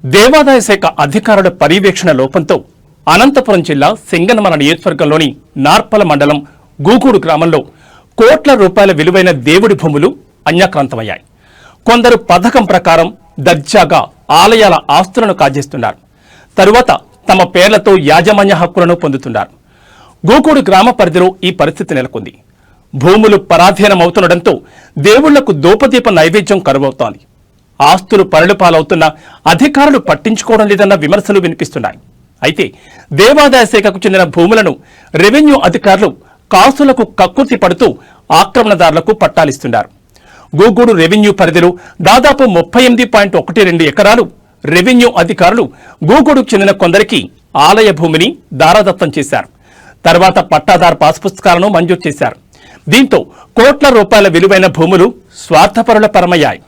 దేవాదాయ శాఖ అధికారుల పర్యవేక్షణ లోపంతో అనంతపురం జిల్లా సింగనమల నియోజకవర్గంలోని నార్పల మండలం గూగూడు గ్రామంలో కోట్ల రూపాయల విలువైన దేవుడి భూములు అన్యాక్రాంతమయ్యాయి. కొందరు పథకం ప్రకారం దర్జాగా ఆలయాల ఆస్తులను కాజేస్తున్నారు. తరువాత తమ పేర్లతో యాజమాన్య హక్కులను పొందుతున్నారు. గూగూడు గ్రామ పరిధిలో ఈ పరిస్థితి నెలకొంది. భూములు పరాధీనమవుతుండటంతో దేవుళ్లకు దూపదీప నైవేద్యం కరువవుతోంది. ఆస్తులు పరులు పాలవుతున్నా అధికారులు పట్టించుకోవడం లేదన్న విమర్శలు వినిపిస్తున్నాయి. అయితే దేవాదాయ శాఖకు చెందిన భూములను రెవెన్యూ అధికారులు కాసులకు కక్కుర్తి పడుతూ ఆక్రమణదారులకు పట్టాలిస్తున్నారు. గూగూడు రెవెన్యూ పరిధిలో దాదాపు 38.12 ఎకరాలు రెవెన్యూ అధికారులు గూగూడుకు చెందిన కొందరికి ఆలయ భూమిని దారాదత్తం చేశారు. తర్వాత పట్టాదారు పాస్ పుస్తకాలను మంజూరు చేశారు. దీంతో కోట్ల రూపాయల విలువైన భూములు స్వార్థపరుల పరమయ్యాయి.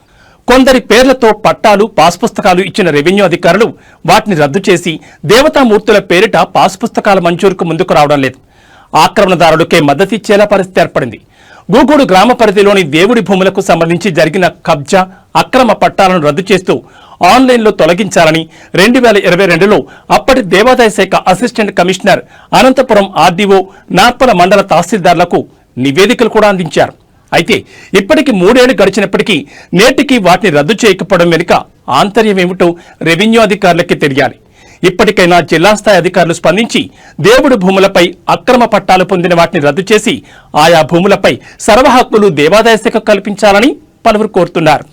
కొందరి పేర్లతో పట్టాలు పాస్ పుస్తకాలు ఇచ్చిన రెవెన్యూ అధికారులు వాటిని రద్దు చేసి దేవతామూర్తుల పేరిట పాస్ పుస్తకాల మంజూరుకు ముందుకు రావడం లేదు. ఆక్రమణదారులకే మద్దతిచ్చేలా పరిస్థితి ఏర్పడింది. గూగూడు గ్రామ పరిధిలోని దేవుడి భూములకు సంబంధించి జరిగిన కబ్జా అక్రమ పట్టాలను రద్దు చేస్తూ ఆన్లైన్లో తొలగించాలని 2022లో అప్పటి దేవాదాయ శాఖ assistant commissioner Anantapur RDO Narpala మండల తహసీల్దార్లకు నివేదికలు కూడా అందించారు. అయితే ఇప్పటికి 3 ఏళ్లు గడిచినప్పటికీ నేటికి వాటిని రద్దు చేయకపోవడం వెనుక ఆంతర్యమేమిటో రెవెన్యూ అధికారులకి తెలియాలి. ఇప్పటికైనా జిల్లా స్థాయి అధికారులు స్పందించి దేవుడి భూములపై అక్రమ పట్టాలు పొందిన వాటిని రద్దు చేసి ఆయా భూములపై సర్వ హక్కులు దేవాదాయ శాఖ కల్పించాలని పలువురు కోరుతున్నారు.